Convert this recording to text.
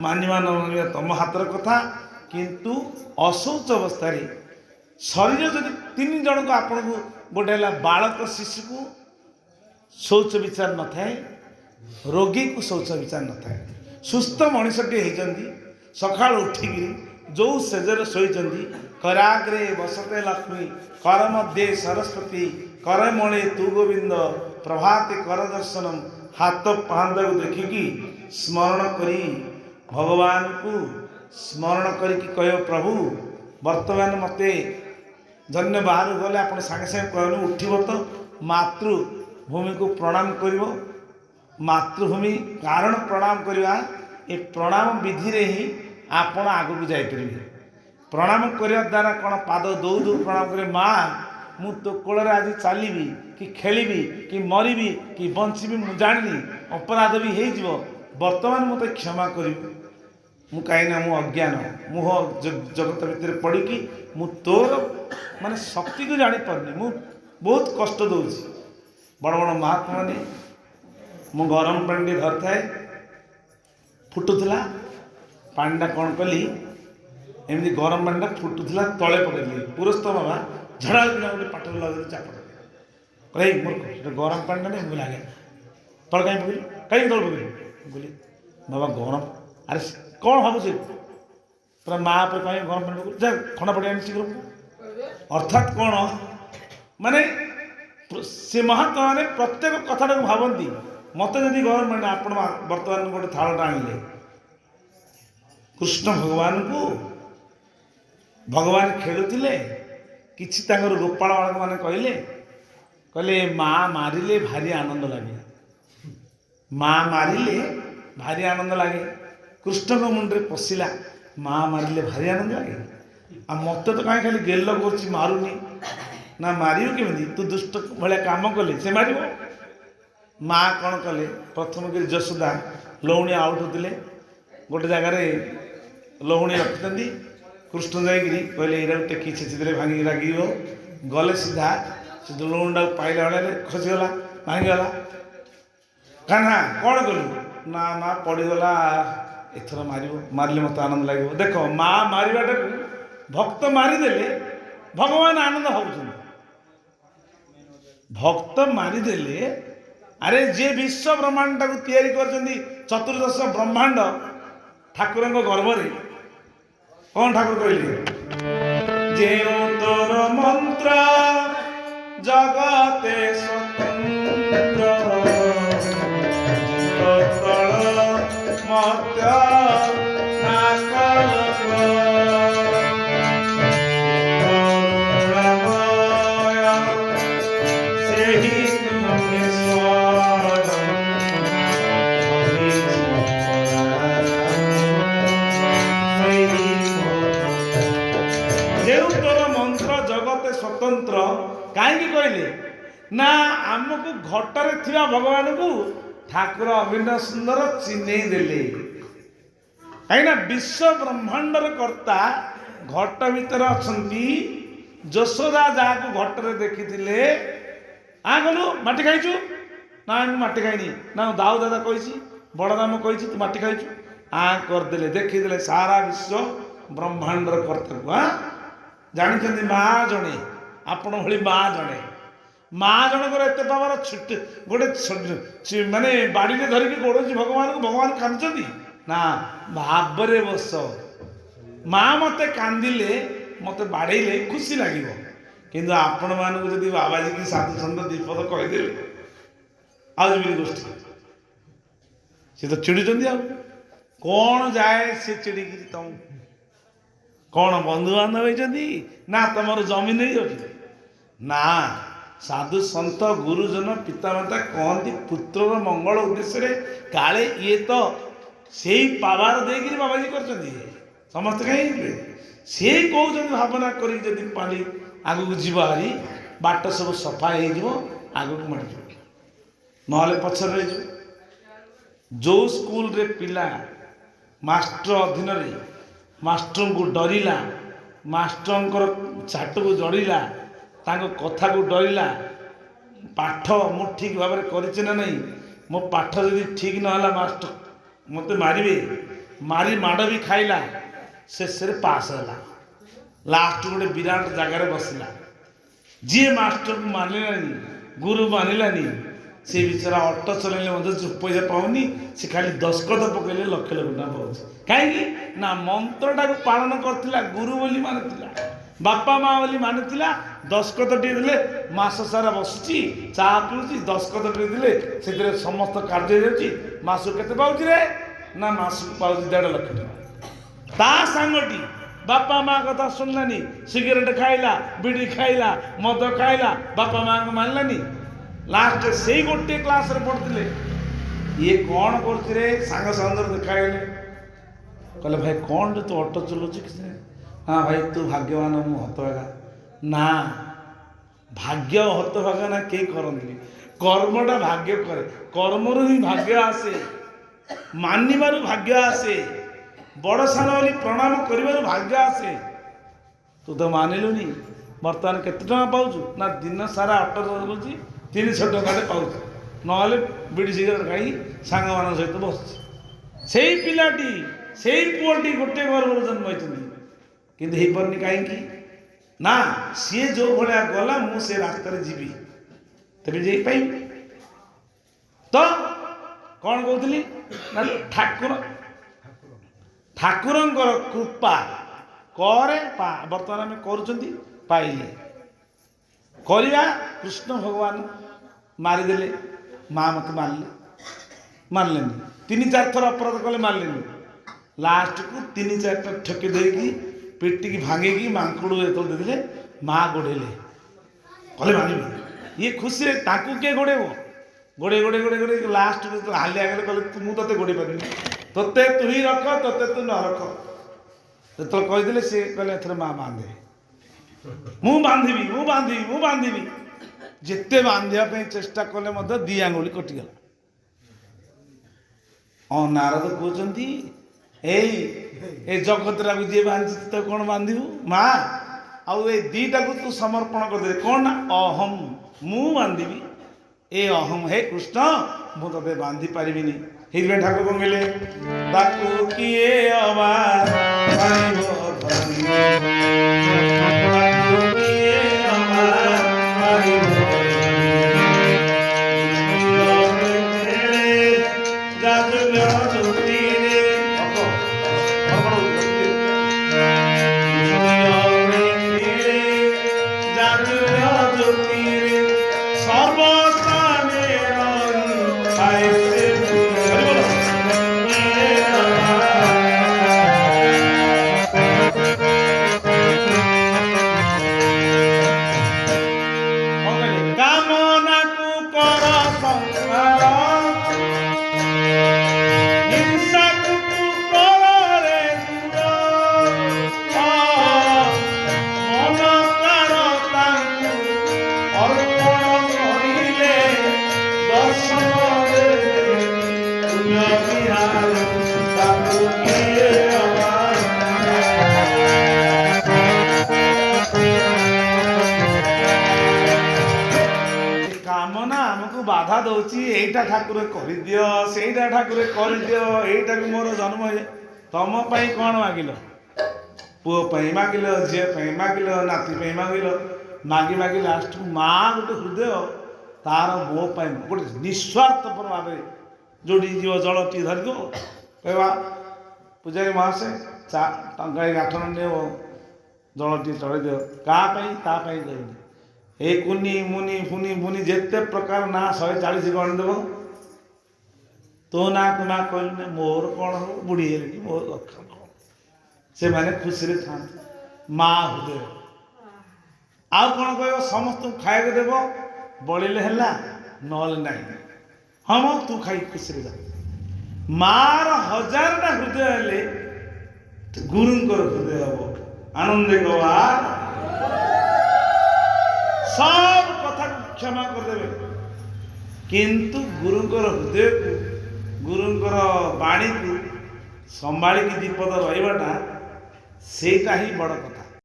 मानिबा न मानिबा तुम हाथर कथा किंतु अशौच अवस्था शरीर जब 3 जन को आपन को गोटे बालक शिशु को शौच विचार न थाए रोगी को शौच विचार न थाए सुस्थ मनुष्यटे होती सका उठिक जो सेजर शोचती कराग्रे बसते लक्ष्मी कर मध्य सरस्वती कर मणे तू गोविंद प्रभाते कर दर्शनम हाथ पाद को देखिकी स्मरण करी भगवान को स्मरण करी कह प्रभु वर्तमान मते जन्य बाहर गले आप सागे सागे कहने उठब तो मातृभूमि को प्रणाम कर मातृभूमि कारण प्रणाम करवा ये प्रणाम विधि रे ही आपण आग को जापर प्रणाम करने द्वारा कौन पाद दौ दौ प्रणाम कर माँ मु तो कोल आज चलि कि खेली कि मरबी कि बंची मु जानी अपराध भी हो बर्तमान मत क्षमा करी मु कहीं मु अज्ञान मुह जगत भितर पड़ी कि मु तोर माने शक्ति को जानी पारनी मु बहुत कष्ट दूसरी बड़ बड़ महात्मा ने मु गरम पानी धरी थाए फुटुला पानीटा कौन कली एमती गरम पानीटा फुटुला तले पकड़ी पुरस्थ बाबा झड़ा गोटे पाठ लगे चापड़ कह मूर्ख गरम पानी नहीं मुझे आगे तल कहीं पकड़ी कहीं तल पकड़ी बोली बाबा गरम अरे कौन भाव से पूरा माँ पर कहीं गरम पानी पकड़ जा खंडा पड़े शीघ्र अर्थात कौन माने से महात्मा मैंने प्रत्येक कथा भावती मत जदि गरम पानी आप बर्तमान गोटे थालटा आनिले कृष्ण भगवान को भगवान खेलुले किसी गोपाल बालक मैंने कहले माँ मारिले भारी आनंद लगे माँ मारिले भारी आनंद लगे कृष्ण को मुंडे पशिला माँ मारिले भारी आनंद लगे आ मत तो कहीं खाली गेल कर मारूनी ना मार केमी तू दुष्ट भाया काम कले से मार माँ कौन कले प्रथम कर जशोदा लौणी आउटुले गोटे जगार लौणी रखिंट कृष्ण जाकि कहले यहाँ टेकी छेचिदे भांगी रागी गले सीधा से लौणीटा पाइला बेले खसीगला भांगीगला कान्हा कौन कलु ना माँ पड़गला एथर मारे मत आनंद लगे देख माँ मारिबाटा भक्त मारिदेले भगवान आनंद होउछन भक्त मारिदेले अरे जे विश्व ब्रह्मांड तैयारी कर चतुर्दश ब्रह्मांड ठाकुर गर्भ कौन ठाकुर कहले जे तोर मंत्र जगते स्वतंत्र मत्या स्वतंत्र कहीं कहले ना आमको घटरे थिबा भगवान को ठाकुर अभिनय सुंदर चिन्ह देले कहीं विश्व ब्रह्मांडर कर्ता घट भीतर अच्छी यशोदा जहाँ घटरे देखी गलु माटी खाइचु ना माटी खाइनी ना दाऊ दादा कही बड़ दाम कही तू माटी खाइचु करदे देखीदे सारा विश्व ब्रह्मांडर कर्ता को जानी माँ जड़े आपण भली माँ जड़े माँ जनकर एत पावर छुट गोटे माने बाड़ी धरिकी गोड़ी भगवान को भगवान कांदी ना भावरे बस माँ मत कांदिले मत बाड़े खुशी लगे किंतु आपण मानक जदि बाबाजी की साधु छंद दीपद कहीदे आजमी गोष्ठी सी तो चिड़ुंट आ कौन जाए सी चिड़िकी तुम कौन बंधु बांधव होती ना तुम जमीन ना साधु सन्त गुरुजन पितामाता कहती पुत्र मंगल उद्देश्य काले ये तो से पावर देकर बाबाजी कर समस्त कहीं सी कौन भावना करी पाली आग को जीव हारी बाट सब सफा हो आग को मर ना पचर रही जो स्कूल रे पिला मास्टर अधीन मास्टर को डरला मास्टर चाट को डरला कथा को डरला पाठ मु ठीक भाव में करना नहीं मो पाठ जदि ठीक ना मास्टर मत मारे ମାରି ମାଡ଼ ବି ଖାଇଲା, ଶେଷରେ ପାସ୍ ହେଲା। ଲାଷ୍ଟ ଗୋଟେ ବିରାଟ ଜାଗାରେ ବସିଲା। ଯିଏ ମାଷ୍ଟରକୁ ମାନିଲାନି, ଗୁରୁ ମାନିଲାନି, ସେ ବିଚରା ଅଟୋ ଚଲେଇଲେ ମଧ୍ୟ ପଇସା ପାଉନି, ସେ ଖାଲି ଦସ୍ତଖତ ପକେଇଲେ ଲକ୍ଷ ଲକ୍ଷ ଟଙ୍କା ପାଉଛି। କାହିଁକି ନା ମନ୍ତ୍ରଟାକୁ ପାଳନ କରିଥିଲା, ଗୁରୁ ବୋଲି ମାନୁଥିଲା, ବାପା ମା ବୋଲି ମାନୁଥିଲା। ଦସ୍ତଖତ ଟିକେ ଦେଲେ ମାସ ସାରା ବସୁଛି, ଚା ପିଉଛି, ଦସ୍ତଖତ ଟିକେ ଦେଲେ ସେଥିରେ ସମସ୍ତ କାର୍ଯ୍ୟ ହେଇଯାଉଛି। ମାସକୁ କେତେ ପାଉଛି ରେ? ନା ମାସକୁ ପାଉଛି 1.5 ଲକ୍ଷ ଟଙ୍କା। ତା ସାଙ୍ଗଟି ବାପା ମା କଥା ଶୁଣିଲାନି, ସିଗାରେଟ ଖାଇଲା, ବିଡ଼ି ଖାଇଲା, ମଦ ଖାଇଲା, ବାପା ମାଙ୍କୁ ମାନିଲାନି। ଲାଷ୍ଟ ସେଇ ଗୋଟିଏ କ୍ଲାସରେ ପଢୁଥିଲେ। ଇଏ କ'ଣ କରୁଛି ରେ? ସାଙ୍ଗ ସାଙ୍ଗରେ ଦେଖାଗଲେ, କହିଲେ ଭାଇ କ'ଣ ରେ ତୁ ଅଟୋ ଚଲାଉଛୁ? କିଛି ନାହିଁ। ହଁ ଭାଇ ତୁ ଭାଗ୍ୟବାନ, ମୁଁ ହତଭାଗା। ନା, ଭାଗ୍ୟ ହତଭାଗା ନା କେହି କରନ୍ତିନି। କର୍ମଟା ଭାଗ୍ୟ କରେ, କର୍ମରୁ ହିଁ ଭାଗ୍ୟ ଆସେ, ମାନିବାରୁ ଭାଗ୍ୟ ଆସେ, ବଡ଼ ସାନ ବୋଲି ପ୍ରଣାମ କରିବାରୁ ଭାଗ୍ୟ ଆସେ। ତୁ ତ ମାନିଲୁନି। ବର୍ତ୍ତମାନ କେତେ ଟଙ୍କା ପାଉଛୁ? ନା ଦିନ ସାରା ଅଟୋ ଚଲାଉଛି, 300 ଟଙ୍କାଟେ ପାଉଛି, ନହେଲେ ବିଡ଼ି ସିଗାରେଟ ଖାଇ ସାଙ୍ଗମାନଙ୍କ ସହିତ ବସୁଛି। ସେଇ ପିଲାଟି, ସେଇ ପୁଅଟି ଗୋଟିଏ ଗର୍ଭରେ ଜନ୍ମ ହୋଇଛନ୍ତି, କିନ୍ତୁ ହେଇପାରୁନି। କାହିଁକି ନା ସିଏ ଯେଉଁ ଭଳିଆ ଗଲା, ମୁଁ ସେ ରାସ୍ତାରେ ଯିବି, ତେବେ ଯାଇପାରିବି। ତ କ'ଣ କହୁଥିଲି ନା ଠାକୁରଙ୍କର କୃପା କରେ ପା। ବର୍ତ୍ତମାନ ଆମେ କରୁଛନ୍ତି, ପାଇଲେ କରିବା। କୃଷ୍ଣ ଭଗବାନ ମାରିଦେଲେ, ମା ମୋତେ ମାରିଲେନି। 3-4 ଥର ଅପରାଧ କଲେ, ମାରିଲେନି। ଲାଷ୍ଟକୁ 3-4ଟା ଠକି ଦେଇକି ପିଟିକି ଭାଙ୍ଗିକି ମାଙ୍କଡ଼ ଯେତେବେଳେ ଦେଇଦେଲେ, ମା ଗୋଡ଼େଇଲେ, କହିଲେ ମାରିବି। ଇଏ ଖୁସିରେ, ତାଙ୍କୁ କିଏ ଗୋଡ଼େଇବ? ଗୋଡ଼େଇ ଲାଷ୍ଟକୁ ହାଲିଆ ଗଲେ, କହିଲେ ମୁଁ ତୋତେ ଗୋଡ଼େଇ ପାରିବିନି, ତୋତେ ତୁ ହିଁ ରଖ, ତୋତେ ତୁ ନ ରଖ। ଯେତେବେଳେ କହିଦେଲେ, ସିଏ କହିଲେ ଏଥର ମା ବାନ୍ଧେ, ମୁଁ ବାନ୍ଧିବି। ଯେତେ ବାନ୍ଧିବା ପାଇଁ ଚେଷ୍ଟା କଲେ ମଧ୍ୟ 2 ଆଙ୍ଗୁଳି କଟିଗଲା। ନାରଦ କହୁଛନ୍ତି, ଏଇ ଜଗତଟାକୁ ଯିଏ ବାନ୍ଧିଛି, ତ କ'ଣ ବାନ୍ଧିବୁ ମା? ଆଉ ଏଇ 2ଟାକୁ ତୁ ସମର୍ପଣ କରିଦେଲେ କ'ଣ ନା ଅହମ୍, ମୁଁ ବାନ୍ଧିବି। ଏ ଅହମ୍, ହେ କୃଷ୍ଣ, ମୁଁ ତତେ ବାନ୍ଧି ପାରିବିନି। ସେଇଥିପାଇଁ ଠାକୁର କ'ଣ କହିଲେ? ତାକୁ କିଏ ଅବା ପାରିବ ଧରି, ତାକୁ କିଏ ଅବା ପାରିବ ବାଧା ଦଉଛି। ଏଇଟା ଠାକୁର କରିଦିଅ, ସେଇଟା ଠାକୁର କରିଦିଅ, ଏଇଟାକୁ ମୋର ଜନ୍ମ ହେଇ। ତମ ପାଇଁ କ'ଣ ମାଗିଲ? ପୁଅ ପାଇଁ ମାଗିଲ, ଝିଅ ପାଇଁ ମାଗିଲ, ନାତି ପାଇଁ ମାଗିଲ, ମାଗି ଲାଷ୍ଟକୁ ମା ଗୋଟେ ହୃଦୟ ତାର ମୋ ପାଇଁ ଗୋଟେ ନିଃସ୍ୱାର୍ଥପର ଭାବରେ ଯୋଉଠି ଯିବ, ଜଳ ଟିକେ ଧରିଦେବ, କହିବା ପୂଜାରୀ ମହାଶୟ ଟଙ୍କା 8 ନିଅ, ଜଳ ଟିକେ ଚଢ଼େଇ ଦିଅ। କାହା ପାଇଁ? ତା ପାଇଁ କହିନି। ଏ କୁନି ମୁନି ଫୁନି ଯେତେ ପ୍ରକାର ନା 140 ଗଣି ଦେବ। ତୋ ନା ତୁ ମା କହିଲୁ, ମୋର କ'ଣ ହବ, ବୁଢ଼ୀ ହେଲେଣି, ମୋର ଦରକାର କ'ଣ? ସେମାନେ ଖୁସିରେ ଥାଆନ୍ତି। ମା ହୃଦୟ। ଆଉ କ'ଣ କହିବ? ସମସ୍ତଙ୍କୁ ଖାଇବାକୁ ଦେବ, ବଳିଲେ ହେଲା, ନହେଲେ ନାହିଁ। ହଁ ମ ତୁ ଖାଇ ଖୁସିରେ ଯା। ମାର 1000ଟା ହୃଦୟ ହେଲେ ଗୁରୁଙ୍କର ହୃଦୟ ହବ। ଆନନ୍ଦେ ଗବା, सब कथा क्षमा करदेवे, किंतु गुरुंकर हृदय को, गुरुंकर वाणी को संभाली दीपद रहीबाटा सेटा ही बड़ कथा।